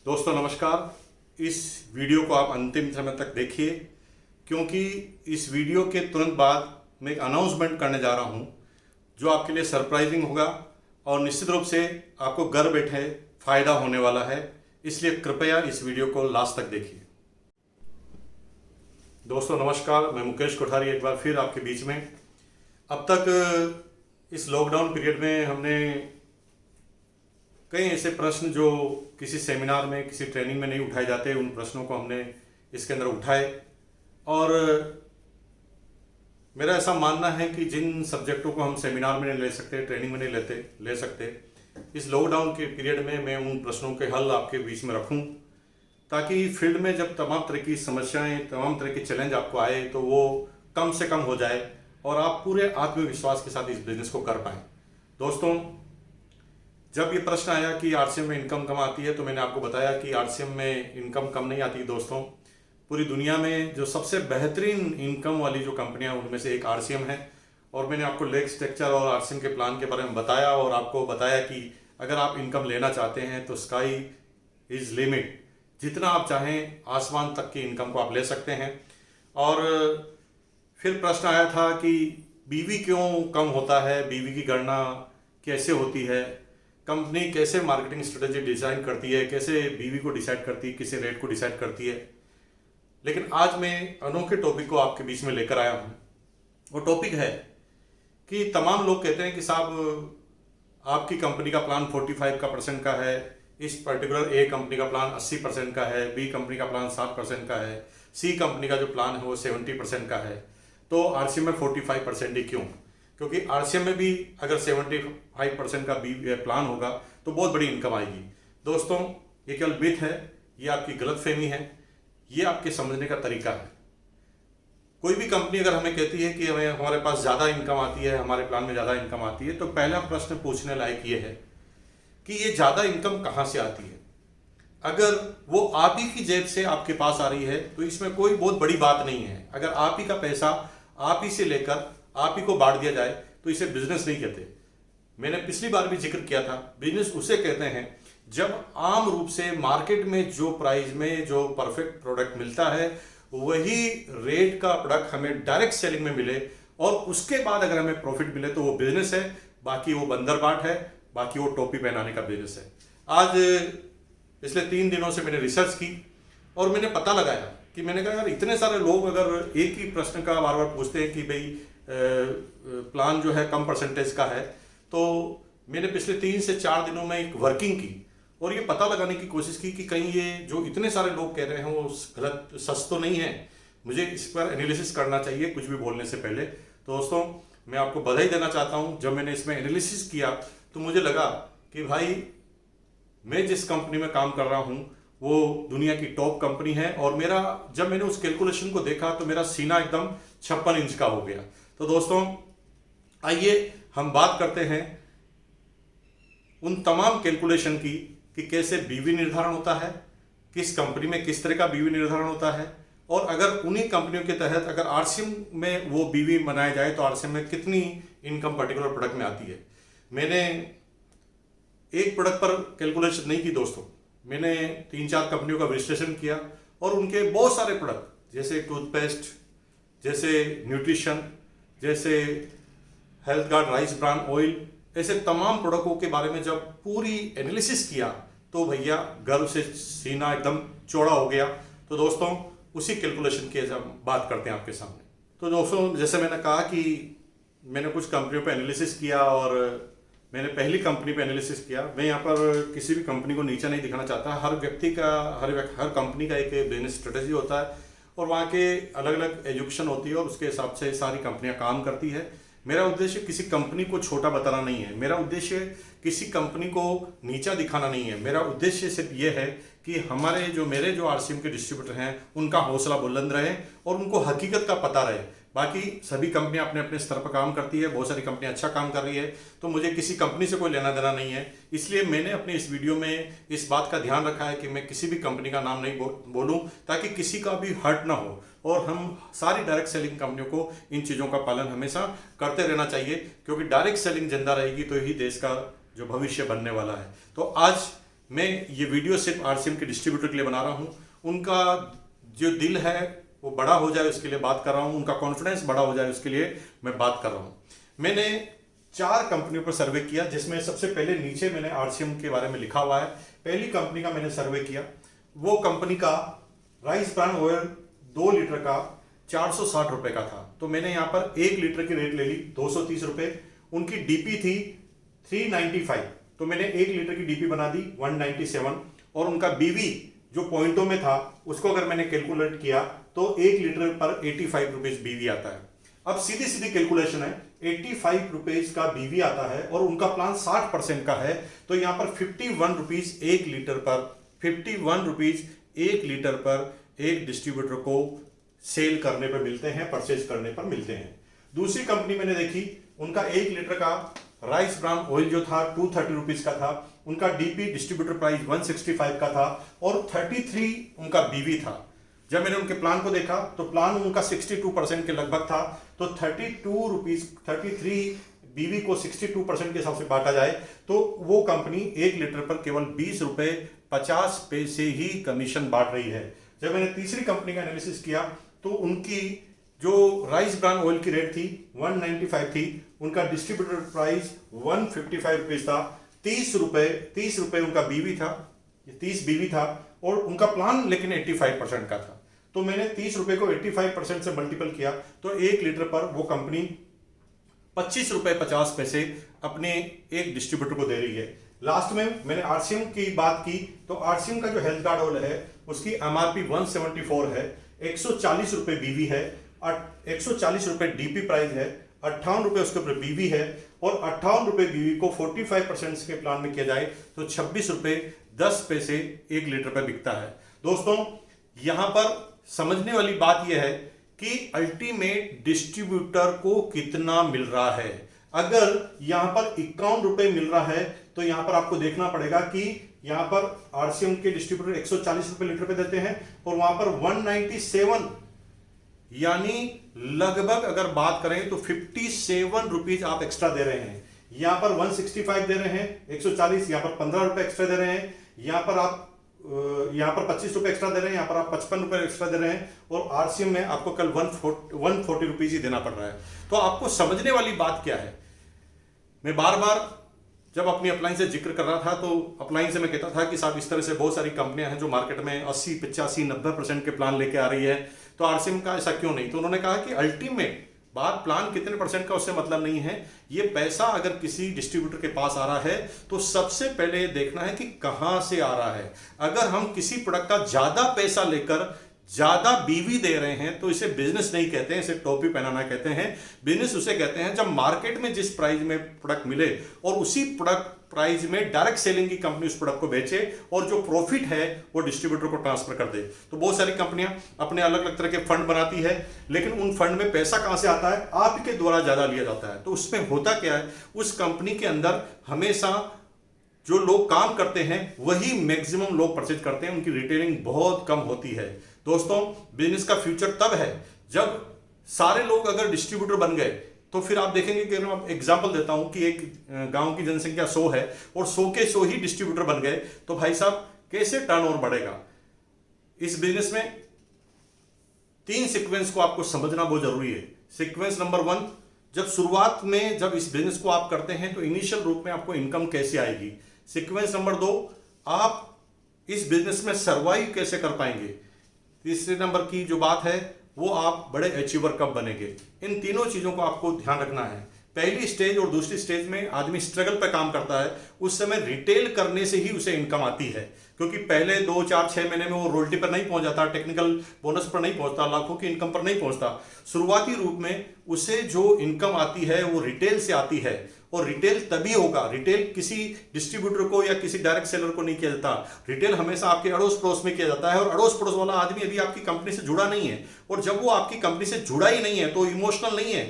दोस्तों नमस्कार। इस वीडियो को आप अंतिम समय तक देखिए, क्योंकि इस वीडियो के तुरंत बाद मैं एक अनाउंसमेंट करने जा रहा हूं जो आपके लिए सरप्राइजिंग होगा और निश्चित रूप से आपको घर बैठे फ़ायदा होने वाला है। इसलिए कृपया इस वीडियो को लास्ट तक देखिए। दोस्तों नमस्कार, मैं मुकेश कोठारी एक बार फिर आपके बीच में। अब तक इस लॉकडाउन पीरियड में हमने कई ऐसे प्रश्न जो किसी सेमिनार में, किसी ट्रेनिंग में नहीं उठाए जाते, उन प्रश्नों को हमने इसके अंदर उठाए। और मेरा ऐसा मानना है कि जिन सब्जेक्टों को हम सेमिनार में नहीं ले सकते, ट्रेनिंग में नहीं ले सकते, इस लॉकडाउन के पीरियड में मैं उन प्रश्नों के हल आपके बीच में रखूं, ताकि फील्ड में जब तमाम तरह की समस्याएं, तमाम तरह के चैलेंज आपको आए तो वो कम से कम हो जाए और आप पूरे आत्मविश्वास के साथ इस बिजनेस को कर पाएँ। दोस्तों, जब ये प्रश्न आया कि आरसीएम में इनकम कम आती है, तो मैंने आपको बताया कि आरसीएम में इनकम कम नहीं आती। दोस्तों, पूरी दुनिया में जो सबसे बेहतरीन इनकम वाली जो कंपनियां, उनमें से एक आरसीएम है। और मैंने आपको लेग स्ट्रक्चर और आरसीएम के प्लान के बारे में बताया और आपको बताया कि अगर आप इनकम लेना चाहते हैं तो स्काई इज लिमिट, जितना आप चाहें आसमान तक की इनकम को आप ले सकते हैं। और फिर प्रश्न आया था कि बीवी क्यों कम होता है, बीवी की गणना कैसे होती है, कंपनी कैसे मार्केटिंग स्ट्रेटेजी डिज़ाइन करती है, कैसे बीवी को डिसाइड करती है, किसी रेट को डिसाइड करती है। लेकिन आज मैं अनोखे टॉपिक को आपके बीच में लेकर आया हूँ। वो टॉपिक है कि तमाम लोग कहते हैं कि साहब आपकी कंपनी का प्लान 45% का है, इस पर्टिकुलर ए कंपनी का प्लान 80% का है, बी कंपनी का प्लान 60% का है, सी कंपनी का जो प्लान है वो 70% का है, तो आरसीएम में 45% ही क्यों? क्योंकि आरसीएम में भी अगर 75% का बी प्लान होगा तो बहुत बड़ी इनकम आएगी। दोस्तों, ये केवल मिथ है, ये आपकी गलतफहमी है, ये आपके समझने का तरीका है। कोई भी कंपनी अगर हमें कहती है कि हमारे पास ज़्यादा इनकम आती है, हमारे प्लान में ज़्यादा इनकम आती है, तो पहला प्रश्न पूछने लायक ये है कि ये ज़्यादा इनकम कहाँ से आती है। अगर वो आप ही की जेब से आपके पास आ रही है तो इसमें कोई बहुत बड़ी बात नहीं है। अगर आप ही का पैसा आप ही से लेकर आप ही को बांट दिया जाए तो इसे बिजनेस नहीं कहते। मैंने पिछली बार भी जिक्र किया था, बिजनेस उसे कहते हैं जब आम रूप से मार्केट में जो प्राइस में जो परफेक्ट प्रोडक्ट मिलता है वही रेट का प्रोडक्ट हमें डायरेक्ट सेलिंग में मिले और उसके बाद अगर हमें प्रॉफिट मिले तो वो बिजनेस है। बाकी वो बंदरबाट है, बाकी वो टोपी पहनाने का बिजनेस है। आज पिछले 3 दिनों से मैंने रिसर्च की और मैंने पता लगाया कि मैंने कहा यार, इतने सारे लोग अगर एक ही प्रश्न का बार बार पूछते हैं कि भाई प्लान जो है कम परसेंटेज का है, तो मैंने पिछले 3 से 4 दिनों में एक वर्किंग की और ये पता लगाने की कोशिश की कि कहीं ये जो इतने सारे लोग कह रहे हैं वो गलत, सच तो नहीं है। मुझे इस पर एनालिसिस करना चाहिए कुछ भी बोलने से पहले। तो दोस्तों, मैं आपको बधाई देना चाहता हूँ। जब मैंने इसमें एनालिसिस किया तो मुझे लगा कि भाई, मैं जिस कंपनी में काम कर रहा हूँ वो दुनिया की टॉप कंपनी है और मेरा, जब मैंने उस कैलकुलेशन को देखा तो मेरा सीना एकदम 56 इंच का हो गया। तो दोस्तों, आइए हम बात करते हैं उन तमाम कैलकुलेशन की कि कैसे बीवी निर्धारण होता है, किस कंपनी में किस तरह का बीवी निर्धारण होता है, और अगर उन्हीं कंपनियों के तहत अगर आरसीएम में वो बीवी बनाया जाए तो आरसीएम में कितनी इनकम पर्टिकुलर प्रोडक्ट में आती है। मैंने एक प्रोडक्ट पर कैलकुलेशन नहीं की दोस्तों, मैंने 3-4 कंपनियों का विश्लेषण किया और उनके बहुत सारे प्रोडक्ट जैसे टूथपेस्ट, जैसे न्यूट्रिशन, जैसे health guard rice bran oil, ऐसे तमाम प्रोडक्टों के बारे में जब पूरी एनालिसिस किया तो भैया गर्व से सीना एकदम चौड़ा हो गया। तो दोस्तों, उसी कैलकुलेशन की जब बात करते हैं आपके सामने। तो दोस्तों, जैसे मैंने कहा कि मैंने कुछ कंपनियों पर एनालिसिस किया और मैंने पहली कंपनी पे एनालिसिस किया। मैं यहाँ पर किसी भी कंपनी को नीचा नहीं दिखाना चाहता। हर व्यक्ति का, हर कंपनी का एक बिजनेस स्ट्रेटेजी होता है और वहाँ के अलग अलग एजुकेशन होती है और उसके हिसाब से सारी कंपनियाँ काम करती है। मेरा उद्देश्य किसी कंपनी को छोटा बताना नहीं है, मेरा उद्देश्य किसी कंपनी को नीचा दिखाना नहीं है। मेरा उद्देश्य सिर्फ ये है कि मेरे जो आरसीएम के डिस्ट्रीब्यूटर हैं उनका हौसला बुलंद रहे और उनको हकीकत का पता रहे। बाकी सभी कंपनियां अपने अपने स्तर पर काम करती है, बहुत सारी कंपनियां अच्छा काम कर रही है, तो मुझे किसी कंपनी से कोई लेना देना नहीं है। इसलिए मैंने अपने इस वीडियो में इस बात का ध्यान रखा है कि मैं किसी भी कंपनी का नाम नहीं बोलूं, ताकि किसी का भी हर्ट ना हो। और हम सारी डायरेक्ट सेलिंग कंपनियों को इन चीज़ों का पालन हमेशा करते रहना चाहिए, क्योंकि डायरेक्ट सेलिंग जिंदा रहेगी तो ही देश का जो भविष्य बनने वाला है। तो आज मैं ये वीडियो सिर्फ आरसीएम के डिस्ट्रीब्यूटर के लिए बना रहा हूँ। उनका जो दिल है वो बड़ा हो जाए उसके लिए बात कर रहा हूँ, उनका कॉन्फिडेंस बड़ा हो जाए उसके लिए मैं बात कर रहा हूँ। मैंने 4 कंपनियों पर सर्वे किया, जिसमें सबसे पहले नीचे मैंने आरसीएम के बारे में लिखा हुआ है। पहली कंपनी का मैंने सर्वे किया, वो कंपनी का राइस ब्रान ऑयल 2 लीटर का 460 रुपए का था। तो मैंने यहाँ पर 1 लीटर की रेट ले ली 230 रुपए। उनकी डीपी थी 395, तो मैंने 1 लीटर की डीपी बना दी 197। और उनका बीवी जो पॉइंटों में था उसको अगर मैंने कैलकुलेट किया तो 1 लीटर पर 85 रुपीज बीवी आता है। अब सीधी सीधी कैलकुलेशन है, 85 रुपीज का बीवी आता है और उनका प्लान 60% का है, तो यहां पर 51 रुपीज 1 लीटर पर 51 रुपीज 1 लीटर पर एक डिस्ट्रीब्यूटर को सेल करने पर मिलते हैं, परचेज करने पर मिलते हैं। दूसरी कंपनी मैंने देखी, उनका 1 लीटर का राइस ब्रान ऑयल जो था 230 रुपीज का था। उनका डीपी डिस्ट्रीब्यूटर प्राइस 165 का था और 33 उनका बीवी था। जब मैंने उनके प्लान को देखा तो प्लान उनका 62% के लगभग था, तो 33 बीवी को 62% के हिसाब से बांटा जाए तो वो कंपनी 1 लीटर पर केवल 20 रुपए 50 पैसे ही कमीशन बांट रही है। जब मैंने तीसरी कंपनी का एनालिसिस किया तो उनकी जो राइस ब्रान ऑयल की रेट थी 195 थी, उनका डिस्ट्रीब्यूटर प्राइस 155 रुपीज था। 30 रुपए उनका बीवी था, 30 बीवी था और उनका प्लान लेकिन 85% का था। तो मैंने 30 रुपए को 85% से मल्टीपल किया तो 1 लीटर पर वो कंपनी 25 रुपए 50 पैसे अपने एक डिस्ट्रीब्यूटर को दे रही है। लास्ट में मैंने आरसीएम की बात की तो आरसीएम का जो हेल्थ गार्ड ऑयल है उसकी एमआरपी 174 है, 140 रुपए बीवी है, 140 रुपए डीपी प्राइस है, 58 रुपए उसके ऊपर बीवी है और 58 रुपए बीवी को 45% के प्लान में किया जाए तो 26 रुपए 10 पैसे 1 लीटर पर बिकता है। दोस्तों यहां पर समझने वाली बात यह है कि अल्टीमेट डिस्ट्रीब्यूटर को कितना मिल रहा है। अगर यहां पर 51 रुपए मिल रहा है तो यहां पर आपको देखना पड़ेगा कि यहां पर आरसीएम के डिस्ट्रीब्यूटर 140 रुपए लीटर पे देते हैं और वहां पर 197 यानी लगभग अगर बात करें तो 57 रुपीज आप एक्स्ट्रा दे रहे हैं। यहां पर 165 दे रहे हैं 140, यहां पर 15 रुपए एक्स्ट्रा दे रहे हैं, यहां पर 25 रुपए एक्स्ट्रा दे रहे हैं, यहां पर आप 55 रुपए एक्स्ट्रा दे रहे हैं और आरसीएम में आपको कल 140 रुपीज ही देना पड़ रहा है। तो आपको समझने वाली बात क्या है, मैं बार बार जब अपनी अपलाइन से जिक्र कर रहा था तो अपलाइन से मैं कहता था कि साहब इस तरह से बहुत सारी कंपनियां हैं जो मार्केट में 80, 85, 90% के प्लान लेके आ रही है, तो आरसीएम का ऐसा क्यों नहीं। तो उन्होंने कहा कि अल्टीमेट बात प्लान कितने परसेंट का उससे मतलब नहीं है, ये पैसा अगर किसी डिस्ट्रीब्यूटर के पास आ रहा है तो सबसे पहले देखना है कि कहां से आ रहा है। अगर हम किसी प्रोडक्ट का ज्यादा पैसा लेकर ज्यादा बीवी दे रहे हैं तो इसे बिजनेस नहीं कहते हैं, इसे टोपी पहनाना कहते हैं। बिजनेस उसे कहते हैं जब मार्केट में जिस प्राइस में प्रोडक्ट मिले और उसी प्रोडक्ट प्राइस में डायरेक्ट सेलिंग की कंपनी उस प्रोडक्ट को बेचे और जो प्रॉफिट है वो डिस्ट्रीब्यूटर को ट्रांसफर कर दे। तो बहुत सारी कंपनियां अपने अलग अलग तरह के फंड बनाती है, लेकिन उन फंड में पैसा कहां से आता है, आपके द्वारा ज्यादा लिया जाता है। तो उसमें होता क्या है, उस कंपनी के अंदर हमेशा जो लोग काम करते हैं वही मैक्सिमम लोग परचेज करते हैं, उनकी रिटेलिंग बहुत कम होती है। दोस्तों बिजनेस का फ्यूचर तब है जब सारे लोग अगर डिस्ट्रीब्यूटर बन गए तो फिर आप देखेंगे कि मैं एग्जांपल देता हूं कि एक गांव की जनसंख्या 100 है और 100 के 100 ही डिस्ट्रीब्यूटर बन गए तो भाई साहब कैसे टर्नओवर बढ़ेगा। इस बिजनेस में 3 सीक्वेंस को आपको समझना बहुत जरूरी है। सीक्वेंस नंबर 1, जब शुरुआत में जब इस बिजनेस को आप करते हैं तो इनिशियल रूप में आपको इनकम कैसे आएगी। सीक्वेंस नंबर 2, आप इस बिजनेस में सर्वाइव कैसे कर पाएंगे। तीसरे नंबर की जो बात है वो आप बड़े अचीवर कब बनेंगे। इन तीनों चीजों को आपको ध्यान रखना है। पहली स्टेज और दूसरी स्टेज में आदमी स्ट्रगल पर काम करता है, उस समय रिटेल करने से ही उसे इनकम आती है, क्योंकि पहले 2, 4, 6 महीने में वो रोयल्टी पर नहीं पहुंच जाता, टेक्निकल बोनस पर नहीं पहुंचता, लाखों की इनकम पर नहीं पहुंचता। शुरुआती रूप में उसे जो इनकम आती है वो रिटेल से आती है और रिटेल तभी होगा, रिटेल किसी डिस्ट्रीब्यूटर को या किसी डायरेक्ट सेलर को नहीं किया जाता। रिटेल हमेशा आपके अड़ोस पड़ोस में किया जाता है और अड़ोस पड़ोस वाला आदमी यदि आपकी कंपनी से जुड़ा नहीं है और जब वो आपकी कंपनी से जुड़ा ही नहीं है तो इमोशनल नहीं है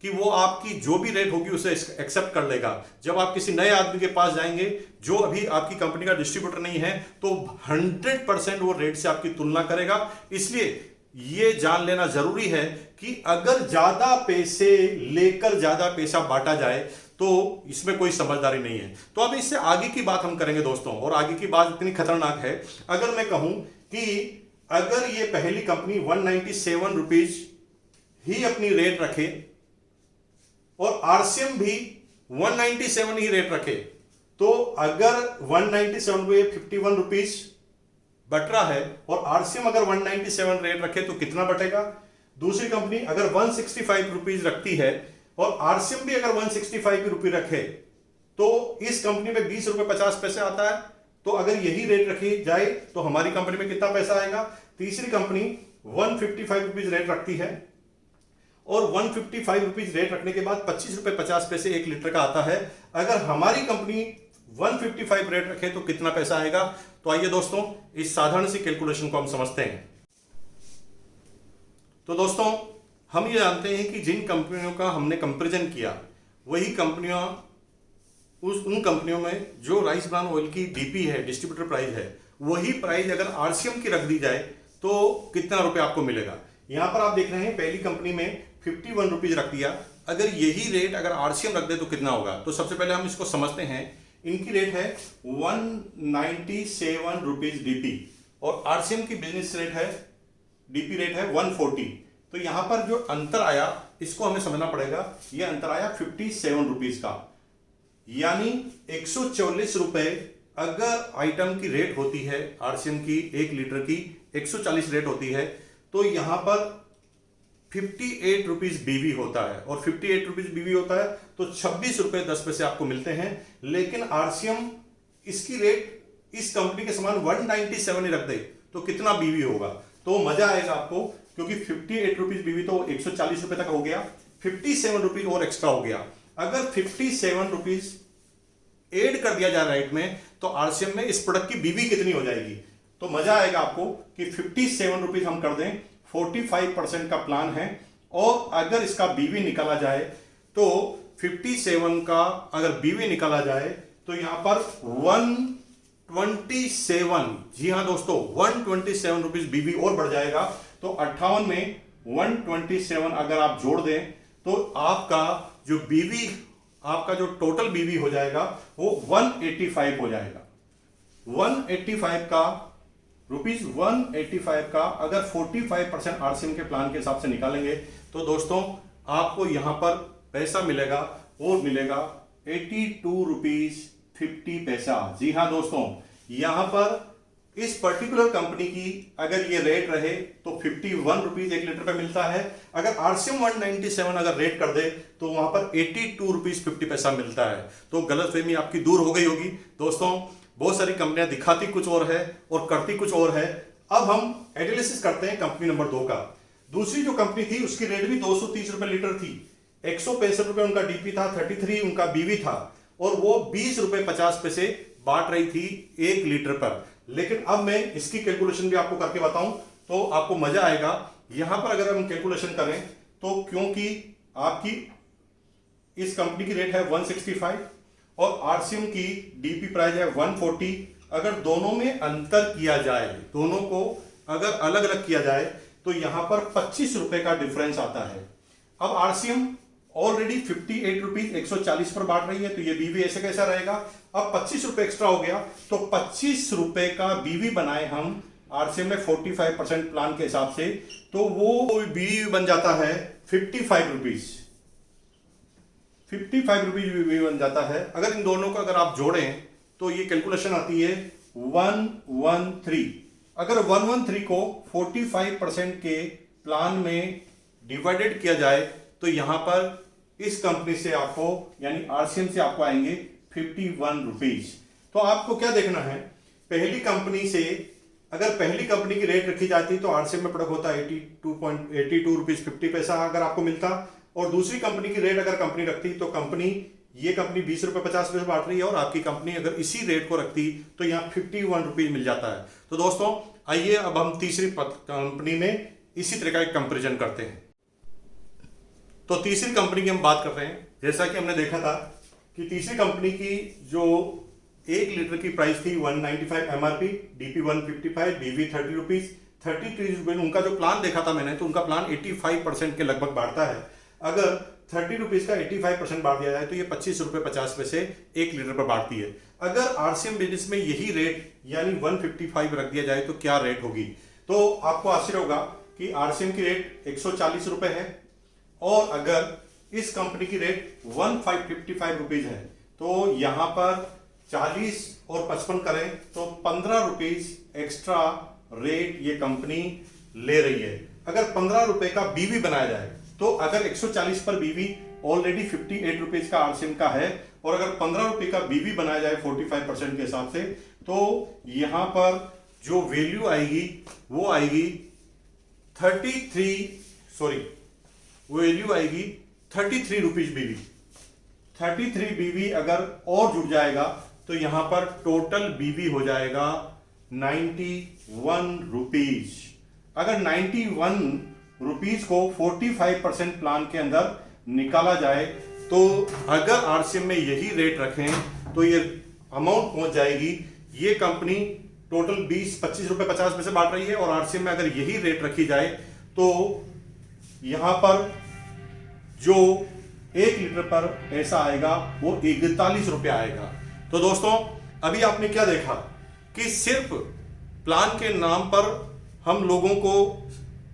कि वो आपकी जो भी रेट होगी उसे एक्सेप्ट कर लेगा। जब आप किसी नए आदमी के पास जाएंगे जो अभी आपकी कंपनी का डिस्ट्रीब्यूटर नहीं है तो 100% वो रेट से आपकी तुलना करेगा। इसलिए ये जान लेना जरूरी है कि अगर ज्यादा पैसे लेकर ज्यादा पैसा बांटा जाए तो इसमें कोई समझदारी नहीं है। तो अब इससे आगे की बात हम करेंगे दोस्तों, और आगे की बात इतनी खतरनाक है, अगर मैं कहूं कि अगर ये पहली कंपनी 197 रुपीज ही अपनी रेट रखे और आरसीएम भी 197 ही रेट रखे, तो अगर 197 पे 51 रुपीज बट रहा है और आरसीएम अगर 197 रेट रखे तो कितना बटेगा। दूसरी कंपनी अगर 165 रुपीज रखती है और आरसीएम भी अगर 165 रुपये रखे तो इस कंपनी में 20 रुपए 50 पैसे आता है। तो अगर यही रेट रखी जाए तो हमारी कंपनी में कितना पैसा आएगा। तीसरी कंपनी 155 रुपीज रेट रखती है और 155 रुपीज रेट रखने के बाद 25 रुपए 50 पैसे 1 लीटर का आता है। अगर हमारी कंपनी 155 रेट रखे तो कितना पैसा आएगा। तो आइए दोस्तों इस साधारण सी कैलकुलेशन को हम समझते हैं। तो दोस्तों हम ये जानते हैं कि जिन कंपनियों का हमने कंपैरिजन किया वही कंपनियां उन कंपनियों में जो राइस ब्रान ऑयल की डीपी है, डिस्ट्रीब्यूटर प्राइस है, वही प्राइस अगर आरसीएम की रख दी जाए तो कितना रुपए आपको मिलेगा। यहां पर आप देख रहे हैं पहली कंपनी में 51 रुपीज रख दिया, अगर यही रेट अगर आरसीएम रख दे तो कितना होगा। तो सबसे पहले हम इसको समझते हैं। इनकी रेट है 197 रुपीज डीपी और आरसीएम की बिजनेस रेट है, डीपी रेट है 140। तो यहां पर जो अंतर आया इसको हमें समझना पड़ेगा। ये अंतर आया 57 रुपीज का, यानी 144 रुपए अगर आइटम की रेट होती है आरसीएम की 1 लीटर की 140 रेट होती है तो यहां पर 58 रुपीज बीवी होता है और 58 रुपीज बीवी होता है तो 26 रुपए 10 पैसे आपको मिलते हैं। लेकिन आरसीएम इसकी रेट इस कंपनी के समान 197 ही रख दे तो कितना बीवी होगा। तो मजा आएगा आपको, क्योंकि 58 रुपीज बीवी तो 140 रुपए तक हो गया, 57 रुपीज और एक्स्ट्रा हो गया। अगर 57 रुपीज एड कर दिया जाए राइट में तो आरसीएम में इस प्रोडक्ट की बीवी कितनी हो जाएगी। तो मजा आएगा आपको कि 57 रुपीज हम कर दें, 45% का प्लान है और अगर इसका बीवी निकाला जाए तो 57 का अगर बीवी निकाला जाए तो यहां पर 127, जी हां दोस्तों 127 रुपीज बीवी और बढ़ जाएगा। तो 58 में 127 अगर आप जोड़ दें तो आपका जो बीवी, आपका जो टोटल बीवी हो जाएगा वो 185 हो जाएगा। 185 का रुपीज 185 का अगर 45% आरसीएम के प्लान के हिसाब से निकालेंगे तो दोस्तों आपको यहां पर पैसा मिलेगा और मिलेगा 82 रुपीज 50 पैसा। जी हां दोस्तों, यहां पर इस पर्टिकुलर कंपनी की अगर ये रेट रहे तो 51 रुपीज 1 लीटर पे मिलता है। अगर आरसीएम 197 अगर रेट कर दे तो वहां पर 82 रुपीज 50 पैसा मिलता है। तो गलतफहमी आपकी दूर हो गई होगी दोस्तों। बहुत सारी कंपनियां दिखाती कुछ और है और करती कुछ और है। अब हम एनालिसिस करते हैं कंपनी नंबर 2 का। दूसरी जो कंपनी थी उसकी रेट भी 230 रुपए लीटर थी, 165 रुपए उनका डीपी था, 33 उनका बीवी था और वो 20 रुपए 50 पैसे बांट रही थी 1 लीटर पर। लेकिन अब मैं इसकी कैलकुलेशन भी आपको करके बताऊं तो आपको मजा आएगा। यहां पर अगर हम कैलकुलेशन करें तो क्योंकि आपकी इस कंपनी की रेट है 165 और आरसीएम की डीपी प्राइस है 140, अगर दोनों में अंतर किया जाए, दोनों को अगर अलग अलग किया जाए तो यहां पर 25 रुपए का डिफरेंस आता है। अब आरसीएम ऑलरेडी 58 रुपीज 140 पर बांट रही है तो ये बीवी ऐसे कैसा रहेगा। अब 25 रुपए एक्स्ट्रा हो गया तो 25 रुपए का बीवी बनाए हम आरसीएम में 45% प्लान के हिसाब से तो वो बीवी बन जाता है 55 रुपीज। 55 रुपीज बीवी बन जाता है। अगर इन दोनों को अगर आप जोड़ें तो ये कैलकुलेशन आती है 113। अगर 113 को 45% के प्लान में डिवाइडेड किया जाए तो यहां पर इस कंपनी से आपको यानी आरसीएम से आपको आएंगे 51 रुपीज। तो आपको क्या देखना है, पहली कंपनी से अगर पहली कंपनी की रेट रखी जाती तो आरसीएम में प्रोडक्ट होता 82 रुपीज 50 पैसा अगर आपको मिलता, और दूसरी कंपनी की रेट अगर कंपनी रखती तो ये कंपनी 20 रुपए 50 पैसे बांट रही है और आपकी कंपनी अगर इसी रेट को रखती तो यहाँ 51 रुपीज मिल जाता है। तो दोस्तों आइए अब हम तीसरी कंपनी में इसी तरह का एक कंपेरिजन करते हैं। तो तीसरी कंपनी की हम बात कर रहे हैं। जैसा कि हमने देखा था कि तीसरी कंपनी की जो 1 लीटर की प्राइस थी 195 MRP, DP 155, DV 30 rupees, 33 rupees उनका जो प्लान देखा था मैंने तो उनका प्लान 85% के लगभग बांटता है। अगर ₹30 का 85% बांट दिया जाए तो ये ₹25.50 1 लीटर पर बांटती है। अगर आरसीएम बिजनेस में यही रेट यानी 155 रख दिया जाए तो क्या रेट होगी? तो आपको आश्चर्य होगा कि आरसीएम की रेट ₹140 है और अगर इस कंपनी की रेट 1555 रुपीज है तो यहां पर 40 और 55 करें तो ₹15 एक्स्ट्रा रेट ये कंपनी ले रही है। अगर ₹15 का बीवी बनाया जाए तो अगर 140 पर बीवी ऑलरेडी ₹58 का आरसीएम का है और अगर ₹15 का बीवी बनाया जाए 45% के हिसाब से तो यहां पर जो वैल्यू आएगी वो आएगी 33 रुपीज बीवी। 33 बीवी अगर और जुड़ जाएगा तो यहां पर टोटल बीवी हो जाएगा 91 रुपीज। अगर 91 रुपीज को 45% प्लान के अंदर निकाला जाए तो अगर आरसीएम में यही रेट रखें तो ये अमाउंट पहुंच जाएगी। ये कंपनी टोटल 25 रुपए 50 पैसे बांट रही है और आरसीएम में अगर यही रेट रखी जाए तो यहां पर जो 1 लीटर पर ऐसा आएगा वो 41 रुपया आएगा। तो दोस्तों अभी आपने क्या देखा कि सिर्फ प्लान के नाम पर हम लोगों को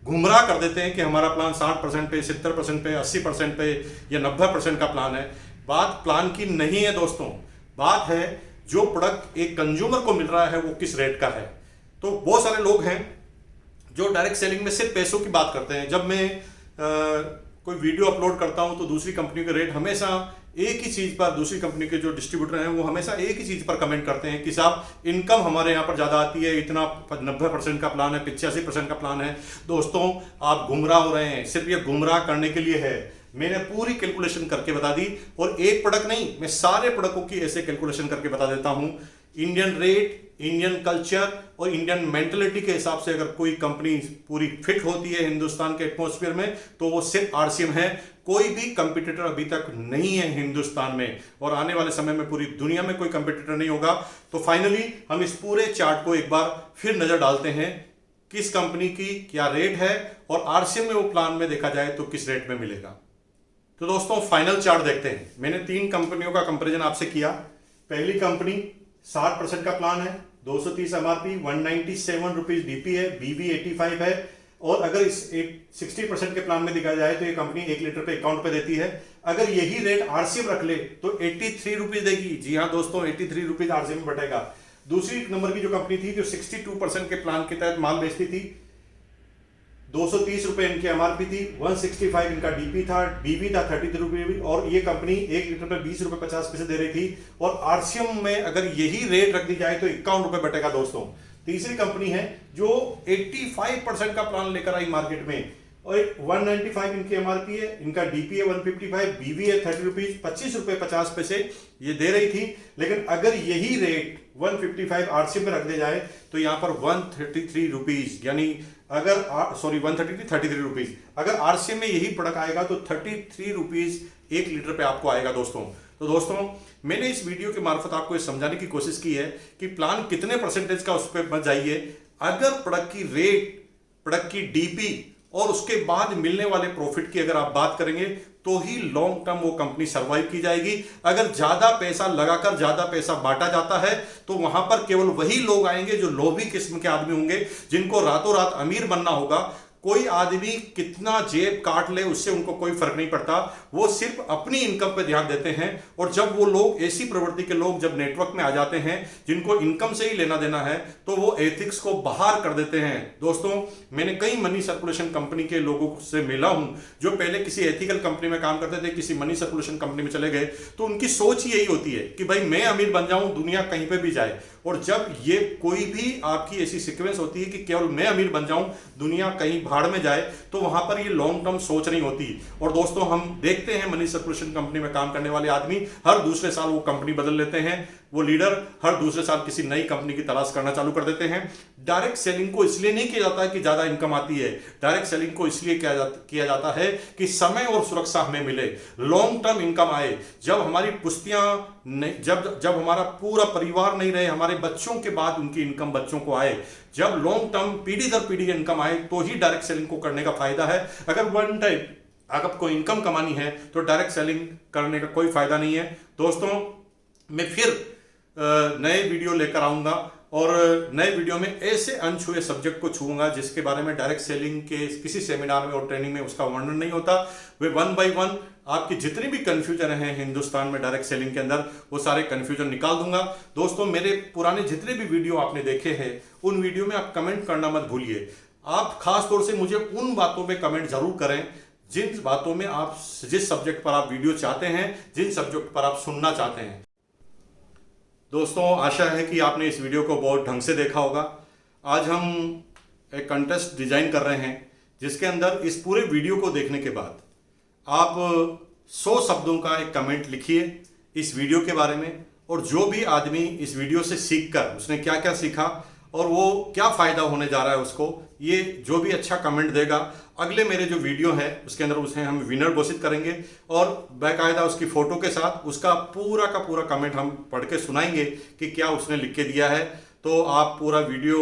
गुमराह कर देते हैं कि हमारा प्लान 60% पे, 70% पे, 80% पे या 90% का प्लान है। बात प्लान की नहीं है दोस्तों, बात है जो प्रोडक्ट एक कंज्यूमर को मिल रहा है वो किस रेट का है। तो बहुत सारे लोग हैं जो डायरेक्ट सेलिंग में सिर्फ पैसों की बात करते हैं। जब मैं कोई वीडियो अपलोड करता हूं तो दूसरी कंपनी के रेट हमेशा एक ही चीज पर, दूसरी कंपनी के जो डिस्ट्रीब्यूटर हैं वो हमेशा एक ही चीज पर कमेंट करते हैं कि साहब इनकम हमारे यहाँ पर ज्यादा आती है, इतना 90% का प्लान है, 85% का प्लान है। दोस्तों आप गुमराह हो रहे हैं, सिर्फ ये गुमराह करने के लिए है। मैंने पूरी कैलकुलेशन करके बता दी और एक प्रोडक्ट नहीं, मैं सारे प्रोडक्टों की ऐसे कैलकुलेशन करके बता देता हूं। इंडियन रेट, इंडियन कल्चर और इंडियन मेंटलिटी के हिसाब से अगर कोई कंपनी पूरी फिट होती है हिंदुस्तान के एटमॉस्फेयर में तो वो सिर्फ आरसीएम है। कोई भी कंपटीटर अभी तक नहीं है हिंदुस्तान में और आने वाले समय में पूरी दुनिया में कोई कंपटीटर नहीं होगा। तो फाइनली हम इस पूरे चार्ट को एक बार फिर नजर डालते हैं, किस कंपनी की क्या रेट है और आरसीएम में वो प्लान में देखा जाए तो किस रेट में मिलेगा। तो दोस्तों फाइनल चार्ट देखते हैं। मैंने 3 कंपनियों का कंपैरिजन आपसे किया। पहली कंपनी 60% का प्लान है, 230 एमआरपी, 197 रुपीज डीपी है, बीबी 85 है और अगर इस 60% के प्लान में दिखाया जाए तो ये कंपनी 1 लीटर पे 51 रुपए देती है। अगर यही रेट आरसीएम रख ले तो 83 रुपीज देगी। जी हाँ दोस्तों, 83 रुपीज आरसीएम में बटेगा। दूसरी नंबर की जो कंपनी थी जो 62% के प्लान के तहत माल बेचती थी, 230 रुपए इनकी एमआरपी थी, 165 इनका डीपी था, बीबी था 33 रुपए और ये कंपनी 1 लीटर पे 20 रुपए 50 पैसे दे रही थी और आरसीएम में अगर यही रेट रख दी जाए तो 51 रुपए बटेगा दोस्तों। तीसरी कंपनी है जो 85% का प्लान लेकर आई मार्केट में और 195 इनकी एमआरपी है, इनका डीपी है 155, बीवी है 30 रुपीज, 25 रुपए 50 पैसे ये दे रही थी। लेकिन अगर यही रेट 155 आरसीएम पे रख दिया जाए तो यहां पर 133 रुपीज यानी अगर 133 रुपीज अगर आरसीएम में यही प्रोडक्ट आएगा तो 33 रुपीज 1 लीटर पे आपको आएगा दोस्तों। तो दोस्तों मैंने इस वीडियो के मार्फत आपको ये समझाने की कोशिश की है कि प्लान कितने परसेंटेज का उस पर मत जाइए। अगर प्रोडक्ट की रेट, प्रोडक्ट की डीपी और उसके बाद मिलने वाले प्रॉफिट की अगर आप बात करेंगे तो ही लॉन्ग टर्म वो कंपनी सरवाइव की जाएगी। अगर ज्यादा पैसा लगाकर ज्यादा पैसा बांटा जाता है तो वहां पर केवल वही लोग आएंगे जो लोभी किस्म के आदमी होंगे, जिनको रातों रात अमीर बनना होगा। कोई आदमी कितना जेब काट ले उससे उनको कोई फर्क नहीं पड़ता, वो सिर्फ अपनी इनकम पे ध्यान देते हैं। और जब वो लोग, ऐसी प्रवृत्ति के लोग जब नेटवर्क में आ जाते हैं जिनको इनकम से ही लेना देना है तो वो एथिक्स को बाहर कर देते हैं। दोस्तों मैंने कई मनी सर्कुलेशन कंपनी के लोगों से मिला हूं जो पहले किसी एथिकल कंपनी में काम करते थे, किसी मनी सर्कुलेशन कंपनी में चले गए तो उनकी सोच ही यही होती है कि भाई मैं अमीर बन जाऊं, दुनिया कहीं पे भी जाए। और जब ये कोई भी आपकी ऐसी सीक्वेंस होती है कि केवल मैं अमीर बन जाऊं, दुनिया कहीं भाड़ में जाए, तो वहां पर ये लॉन्ग टर्म सोच नहीं होती। और दोस्तों हम देखते हैं मनी सर्कुलेशन कंपनी में काम करने वाले आदमी हर दूसरे साल वो कंपनी बदल लेते हैं, वो लीडर हर दूसरे साल किसी नई कंपनी की तलाश करना चालू कर देते हैं। डायरेक्ट सेलिंग को इसलिए नहीं किया जाता है कि ज्यादा इनकम आती है, डायरेक्ट सेलिंग को इसलिए किया जाता है कि समय और सुरक्षा हमें मिले, लॉन्ग टर्म इनकम आए। जब हमारी पुश्तियां जब हमारा पूरा परिवार नहीं रहे, हमारे बच्चों के बाद उनकी इनकम बच्चों को आए, जब लॉन्ग टर्म पीढ़ी दर पीढ़ी इनकम आए तो ही डायरेक्ट सेलिंग को करने का फायदा है। अगर आपको इनकम कमानी है तो डायरेक्ट सेलिंग करने का कोई फायदा नहीं है। दोस्तों, मैं फिर नए वीडियो लेकर आऊंगा और नए वीडियो में ऐसे अनछुए सब्जेक्ट को छूंगा जिसके बारे में डायरेक्ट सेलिंग के किसी सेमिनार में और ट्रेनिंग में उसका वर्णन नहीं होता। वे 1 बाय 1 आपकी जितनी भी कंफ्यूजन है हिंदुस्तान में डायरेक्ट सेलिंग के अंदर, वो सारे कंफ्यूजन निकाल दूंगा। दोस्तों, मेरे पुराने जितने भी वीडियो आपने देखे हैं उन वीडियो में आप कमेंट करना मत भूलिए। आप खास तौर से मुझे उन बातों में कमेंट जरूर करें जिन बातों में आप, जिस सब्जेक्ट पर आप वीडियो चाहते हैं, जिन सब्जेक्ट पर आप सुनना चाहते हैं। दोस्तों, आशा है कि आपने इस वीडियो को बहुत ढंग से देखा होगा। आज हम एक कंटेस्ट डिजाइन कर रहे हैं जिसके अंदर इस पूरे वीडियो को देखने के बाद आप 100 शब्दों का एक कमेंट लिखिए इस वीडियो के बारे में, और जो भी आदमी इस वीडियो से सीखकर उसने क्या क्या सीखा और वो क्या फ़ायदा होने जा रहा है उसको, ये जो भी अच्छा कमेंट देगा, अगले मेरे जो वीडियो है उसके अंदर उसे हम विनर घोषित करेंगे और बाकायदा उसकी फ़ोटो के साथ उसका पूरा का पूरा कमेंट हम पढ़ के सुनाएंगे कि क्या उसने लिख के दिया है। तो आप पूरा वीडियो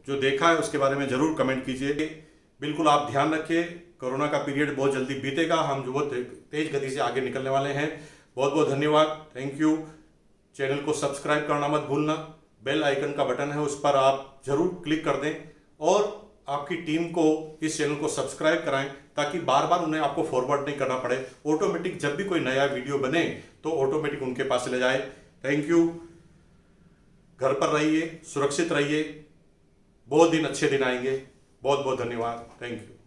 जो देखा है उसके बारे में ज़रूर कमेंट कीजिए। बिल्कुल आप ध्यान रखिए, कोरोना का पीरियड बहुत जल्दी बीतेगा, हम जो बहुत तेज़ गति से आगे निकलने वाले हैं। बहुत बहुत धन्यवाद, थैंक यू। चैनल को सब्सक्राइब करना मत भूलना, बेल आइकन का बटन है उस पर आप जरूर क्लिक कर दें और आपकी टीम को इस चैनल को सब्सक्राइब कराएं ताकि बार बार उन्हें आपको फॉरवर्ड नहीं करना पड़े। ऑटोमेटिक जब भी कोई नया वीडियो बने तो ऑटोमेटिक उनके पास चले जाए। Thank you. घर पर रहिए, सुरक्षित रहिए, बहुत दिन अच्छे दिन आएंगे। बहुत बहुत धन्यवाद, थैंक यू।